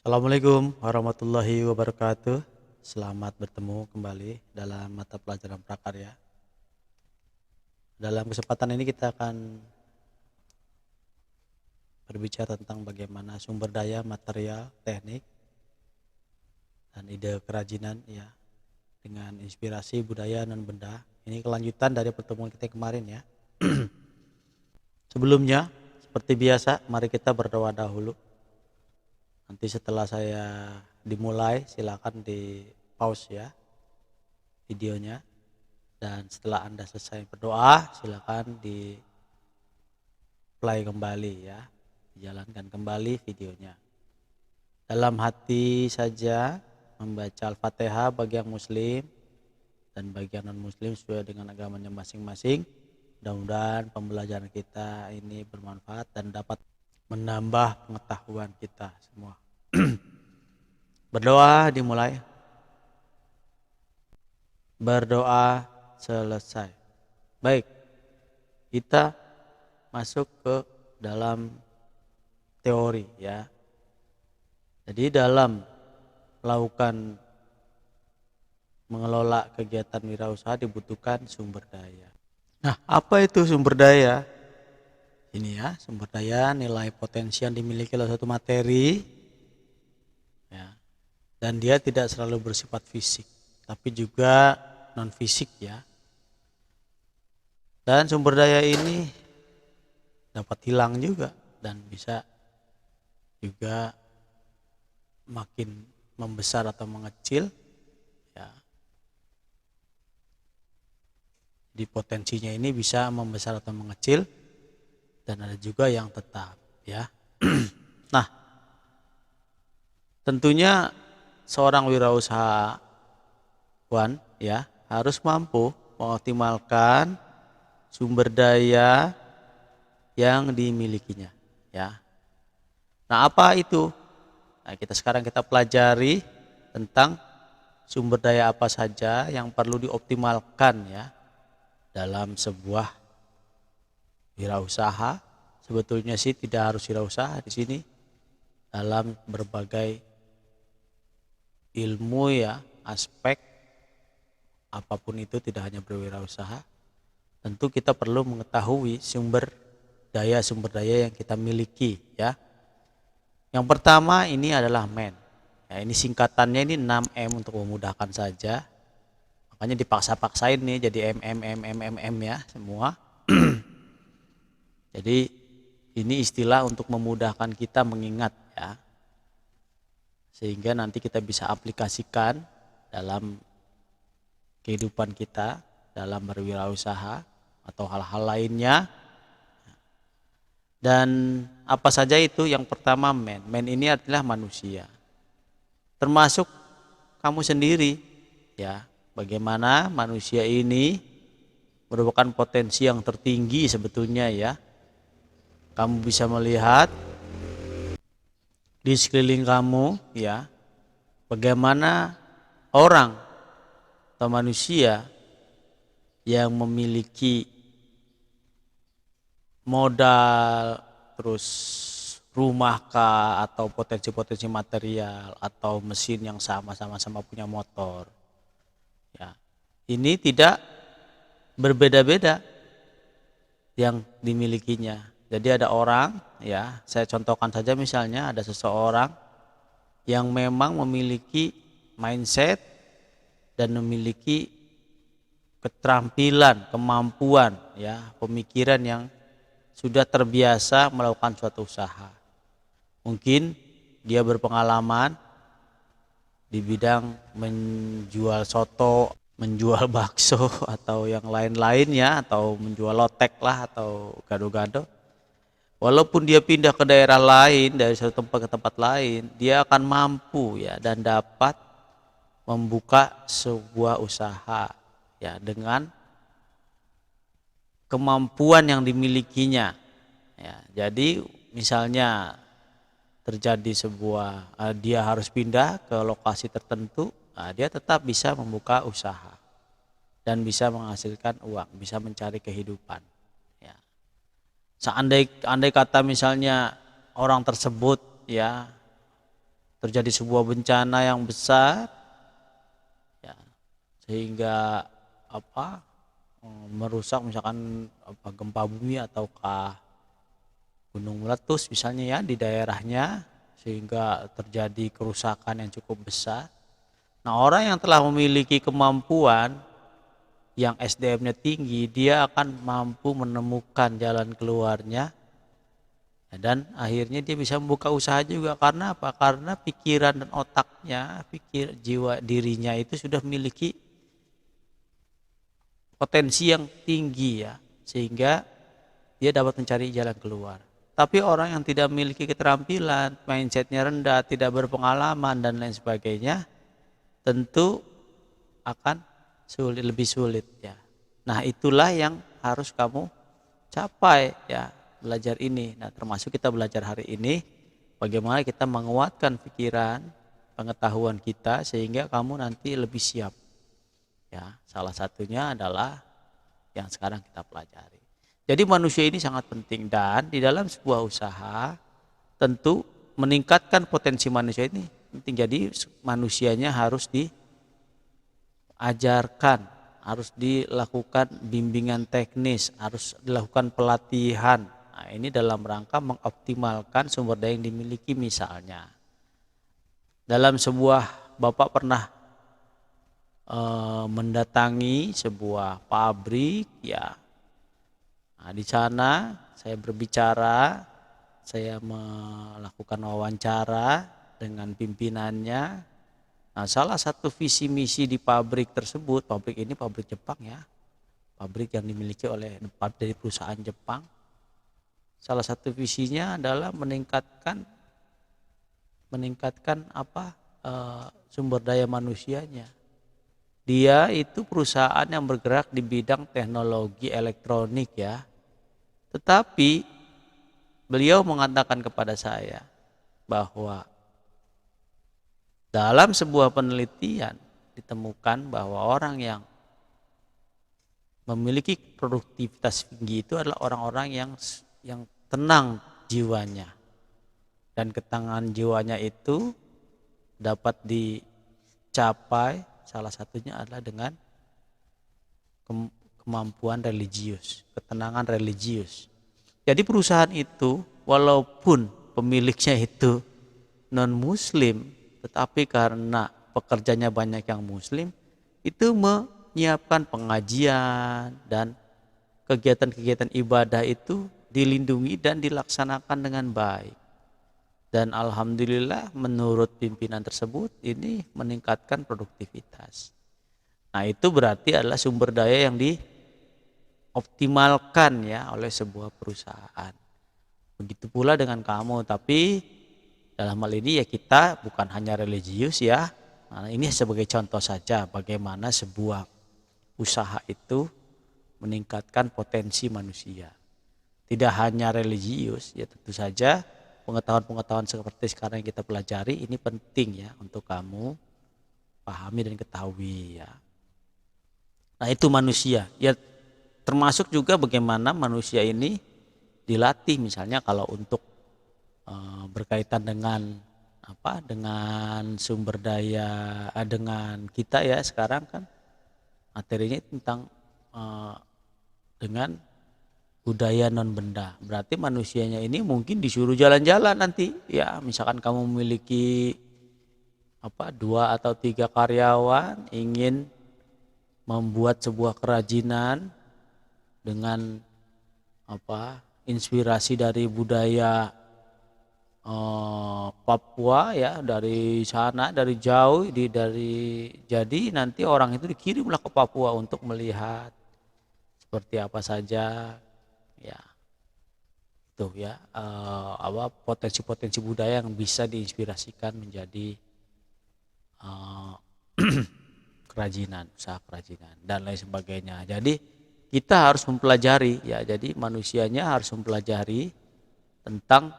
Assalamualaikum warahmatullahi wabarakatuh. Selamat bertemu kembali dalam mata pelajaran prakarya. Dalam kesempatan ini kita akan berbicara tentang bagaimana sumber daya, material, teknik, dan ide kerajinan ya, dengan inspirasi budaya dan benda. Ini kelanjutan dari pertemuan kita kemarin ya. Sebelumnya, seperti biasa, mari kita berdoa dahulu. Nanti setelah saya dimulai, silakan di pause ya videonya. Dan setelah Anda selesai berdoa, silakan di play kembali ya, dijalankan kembali videonya. Dalam hati saja membaca Al-Fatihah bagi yang muslim dan bagi yang non muslim sesuai dengan agamanya masing-masing. Mudah-mudahan pembelajaran kita ini bermanfaat dan dapat menambah pengetahuan kita semua. Berdoa dimulai. Berdoa selesai. Baik, kita masuk ke dalam teori ya. Jadi dalam melakukan mengelola kegiatan wirausaha dibutuhkan sumber daya. Nah, apa itu sumber daya? Ini ya, sumber daya nilai potensi yang dimiliki oleh suatu materi ya. Dan dia tidak selalu bersifat fisik, tapi juga non fisik ya. Dan sumber daya ini dapat hilang juga dan bisa juga makin membesar atau mengecil ya. Di potensinya ini bisa membesar atau mengecil dan ada juga yang tetap ya. Nah, tentunya seorang wirausahawan ya harus mampu mengoptimalkan sumber daya yang dimilikinya ya. Nah, apa itu? Nah, kita pelajari tentang sumber daya apa saja yang perlu dioptimalkan ya dalam sebuah wirausaha. Sebetulnya sih tidak harus wirausaha di sini, dalam berbagai ilmu ya, aspek apapun itu, tidak hanya berwirausaha. Tentu kita perlu mengetahui sumber daya yang kita miliki ya. Yang pertama ini adalah man. Ya, ini singkatannya ini 6M untuk memudahkan saja. Makanya dipaksa-paksain nih jadi M ya semua. Jadi ini istilah untuk memudahkan kita mengingat ya. Sehingga nanti kita bisa aplikasikan dalam kehidupan kita, dalam berwirausaha atau hal-hal lainnya. Dan apa saja itu? Yang pertama man. Man ini adalah manusia. Termasuk kamu sendiri ya. Bagaimana manusia ini merupakan potensi yang tertinggi sebetulnya ya. Kamu bisa melihat di sekeliling kamu ya, bagaimana orang atau manusia yang memiliki modal, terus rumah kah, atau potensi-potensi material, atau mesin yang sama-sama punya motor ya. Ini tidak berbeda-beda yang dimilikinya. Jadi ada orang ya, saya contohkan saja, misalnya ada seseorang yang memang memiliki mindset dan memiliki keterampilan, kemampuan ya, pemikiran yang sudah terbiasa melakukan suatu usaha. Mungkin dia berpengalaman di bidang menjual soto, menjual bakso atau yang lain-lainnya, atau menjual lotek lah, atau gado-gado. Walaupun dia pindah ke daerah lain, dari satu tempat ke tempat lain, dia akan mampu ya dan dapat membuka sebuah usaha ya dengan kemampuan yang dimilikinya ya. Jadi misalnya terjadi sebuah dia harus pindah ke lokasi tertentu, dia tetap bisa membuka usaha dan bisa menghasilkan uang, bisa mencari kehidupan ya. Andai kata misalnya orang tersebut ya terjadi sebuah bencana yang besar, ya, sehingga apa merusak misalkan apa gempa bumi ataukah gunung meletus misalnya ya di daerahnya, sehingga terjadi kerusakan yang cukup besar. Nah, orang yang telah memiliki kemampuan yang SDM-nya tinggi, dia akan mampu menemukan jalan keluarnya, ya, dan akhirnya dia bisa membuka usaha juga. Karena apa? Karena pikiran dan otaknya, pikir jiwa dirinya itu sudah memiliki potensi yang tinggi ya, sehingga dia dapat mencari jalan keluar. Tapi orang yang tidak memiliki keterampilan, mindsetnya rendah, tidak berpengalaman dan lain sebagainya, tentu akan lebih sulit ya. Nah, itulah yang harus kamu capai ya, belajar ini. Nah, termasuk kita belajar hari ini bagaimana kita menguatkan pikiran, pengetahuan kita sehingga kamu nanti lebih siap. Ya, salah satunya adalah yang sekarang kita pelajari. Jadi manusia ini sangat penting, dan di dalam sebuah usaha tentu meningkatkan potensi manusia ini penting. Jadi manusianya harus diajarkan, harus dilakukan bimbingan teknis, harus dilakukan pelatihan. Nah, ini dalam rangka mengoptimalkan sumber daya yang dimiliki. Misalnya dalam sebuah, Bapak pernah mendatangi sebuah pabrik ya. Nah, di sana saya berbicara, saya melakukan wawancara dengan pimpinannya. Nah, salah satu visi misi di pabrik tersebut, pabrik ini pabrik Jepang ya, pabrik yang dimiliki oleh dari perusahaan Jepang. Salah satu visinya adalah meningkatkan sumber daya manusianya. Dia itu perusahaan yang bergerak di bidang teknologi elektronik ya. Tetapi beliau mengatakan kepada saya bahwa dalam sebuah penelitian ditemukan bahwa orang yang memiliki produktivitas tinggi itu adalah orang-orang yang tenang jiwanya. Dan ketenangan jiwanya itu dapat dicapai salah satunya adalah dengan kemampuan religius, ketenangan religius. Jadi perusahaan itu walaupun pemiliknya itu non muslim, tetapi karena pekerjanya banyak yang muslim, itu menyiapkan pengajian dan kegiatan-kegiatan ibadah itu dilindungi dan dilaksanakan dengan baik. Dan alhamdulillah menurut pimpinan tersebut ini meningkatkan produktivitas. Nah, itu berarti adalah sumber daya yang dioptimalkan ya oleh sebuah perusahaan. Begitu pula dengan kamu, tapi dalam hal ini ya kita bukan hanya religius ya. Nah, ini sebagai contoh saja bagaimana sebuah usaha itu meningkatkan potensi manusia. Tidak hanya religius ya, tentu saja pengetahuan-pengetahuan seperti sekarang yang kita pelajari ini penting ya untuk kamu pahami dan ketahui ya. Nah, itu manusia ya, termasuk juga bagaimana manusia ini dilatih, misalnya kalau untuk berkaitan dengan dengan sumber daya, dengan kita ya sekarang kan materinya tentang dengan budaya non benda. Berarti manusianya ini mungkin disuruh jalan-jalan nanti ya, misalkan kamu memiliki 2 atau 3 karyawan ingin membuat sebuah kerajinan dengan inspirasi dari budaya Papua ya, dari sana dari jauh jadi nanti orang itu dikirimlah ke Papua untuk melihat seperti apa saja ya tuh ya potensi-potensi budaya yang bisa diinspirasikan menjadi kerajinan, usaha kerajinan dan lain sebagainya. Jadi kita harus mempelajari ya, jadi manusianya harus mempelajari tentang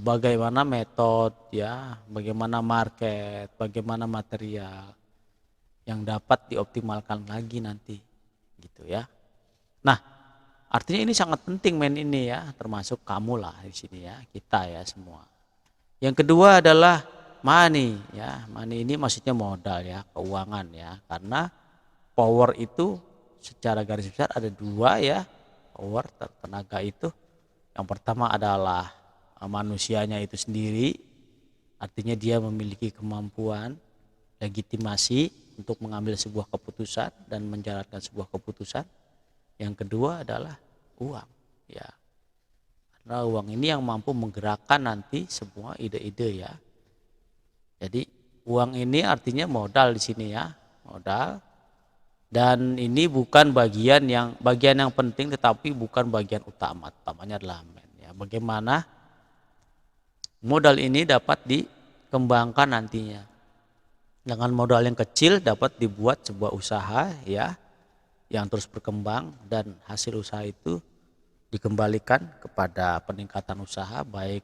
bagaimana metode ya, bagaimana market, bagaimana material yang dapat dioptimalkan lagi nanti gitu ya. Nah, artinya ini sangat penting ini ya, termasuk kamu lah di sini ya, kita ya semua. Yang kedua adalah money ya. Money ini maksudnya modal ya, keuangan ya. Karena power itu secara garis besar ada dua ya. Power tenaga itu yang pertama adalah manusianya itu sendiri, artinya dia memiliki kemampuan, legitimasi untuk mengambil sebuah keputusan dan menjalankan sebuah keputusan. Yang kedua adalah uang ya. Karena uang ini yang mampu menggerakkan nanti semua ide-ide ya. Jadi uang ini artinya modal di sini ya, modal. Dan ini bukan bagian yang penting, tetapi bukan bagian utama. Utamanya adalah ya. Bagaimana modal ini dapat dikembangkan nantinya. Dengan modal yang kecil dapat dibuat sebuah usaha ya yang terus berkembang, dan hasil usaha itu dikembalikan kepada peningkatan usaha, baik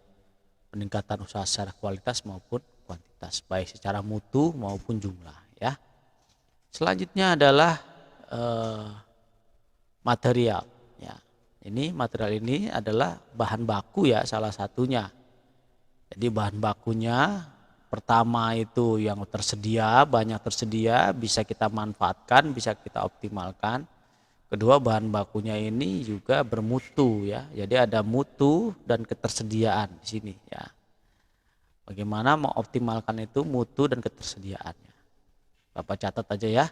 peningkatan usaha secara kualitas maupun kuantitas, baik secara mutu maupun jumlah ya. Selanjutnya adalah material ya. Ini material ini adalah bahan baku ya, salah satunya. Jadi bahan bakunya pertama itu yang tersedia, banyak tersedia, bisa kita manfaatkan, bisa kita optimalkan. Kedua, bahan bakunya ini juga bermutu ya. Jadi ada mutu dan ketersediaan di sini ya. Bagaimana mengoptimalkan itu mutu dan ketersediaannya. Bapak catat aja ya.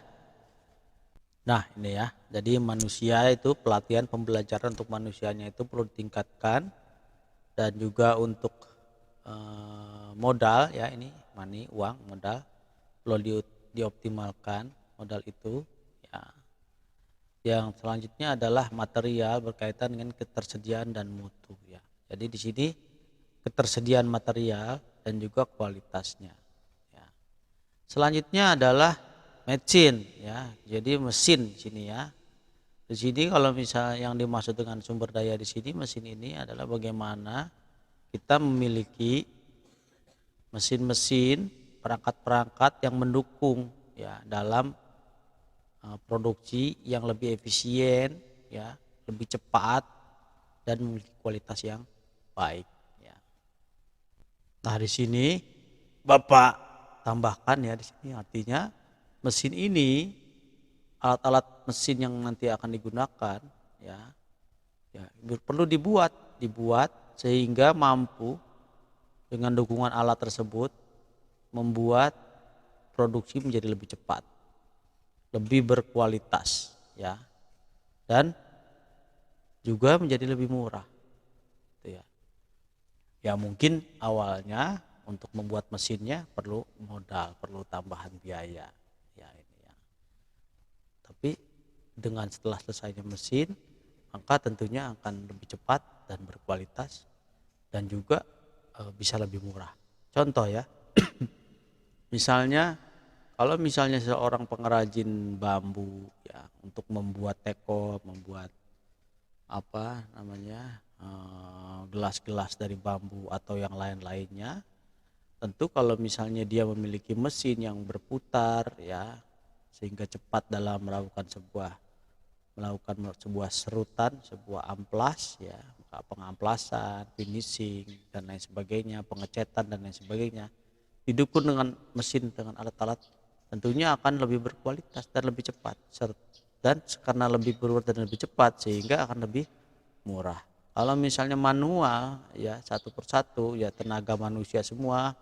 Nah ini ya, jadi manusia itu pelatihan pembelajaran untuk manusianya itu perlu ditingkatkan, dan juga untuk modal ya, ini money, uang, modal perlu dioptimalkan modal itu ya. Yang selanjutnya adalah material berkaitan dengan ketersediaan dan mutu ya. Jadi di sini ketersediaan material dan juga kualitasnya ya. Selanjutnya adalah mesin ya, jadi mesin di sini ya. Di sini kalau misalnya yang dimaksud dengan sumber daya di sini, mesin ini adalah bagaimana kita memiliki mesin-mesin, perangkat-perangkat yang mendukung ya dalam produksi yang lebih efisien ya, lebih cepat dan memiliki kualitas yang baik ya. Nah di sini Bapak tambahkan ya, di sini artinya mesin ini, alat-alat mesin yang nanti akan digunakan ya, perlu dibuat sehingga mampu dengan dukungan alat tersebut membuat produksi menjadi lebih cepat, lebih berkualitas ya, dan juga menjadi lebih murah gitu ya. Ya mungkin awalnya untuk membuat mesinnya perlu modal, perlu tambahan biaya ya ini ya. Tapi dengan setelah selesainya mesin, maka tentunya akan lebih cepat dan berkualitas, dan juga bisa lebih murah. Contoh ya, misalnya kalau misalnya seorang pengrajin bambu ya, untuk membuat teko, membuat apa namanya gelas-gelas dari bambu atau yang lain-lainnya, tentu kalau misalnya dia memiliki mesin yang berputar ya, sehingga cepat dalam melakukan sebuah serutan, sebuah amplas ya, pengamplasan, finishing dan lain sebagainya, pengecetan dan lain sebagainya, didukung dengan mesin, dengan alat-alat, tentunya akan lebih berkualitas dan lebih cepat, dan karena lebih berkualitas dan lebih cepat sehingga akan lebih murah. Kalau misalnya manual ya, satu persatu ya, tenaga manusia semua,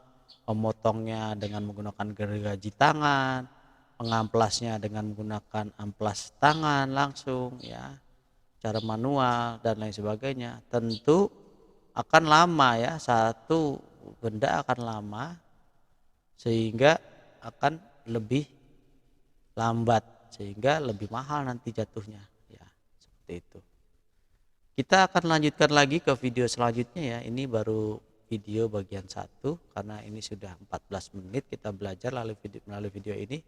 memotongnya dengan menggunakan gergaji tangan, mengamplasnya dengan menggunakan amplas tangan langsung ya, cara manual dan lain sebagainya, tentu akan lama ya, satu benda akan lama sehingga akan lebih lambat, sehingga lebih mahal nanti jatuhnya ya, seperti itu. Kita akan lanjutkan lagi ke video selanjutnya ya. Ini baru video bagian 1 karena ini sudah 14 menit kita belajar melalui video ini.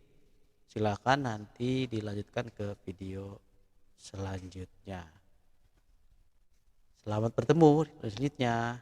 Silakan nanti dilanjutkan ke video selanjutnya. Selamat bertemu di selanjutnya.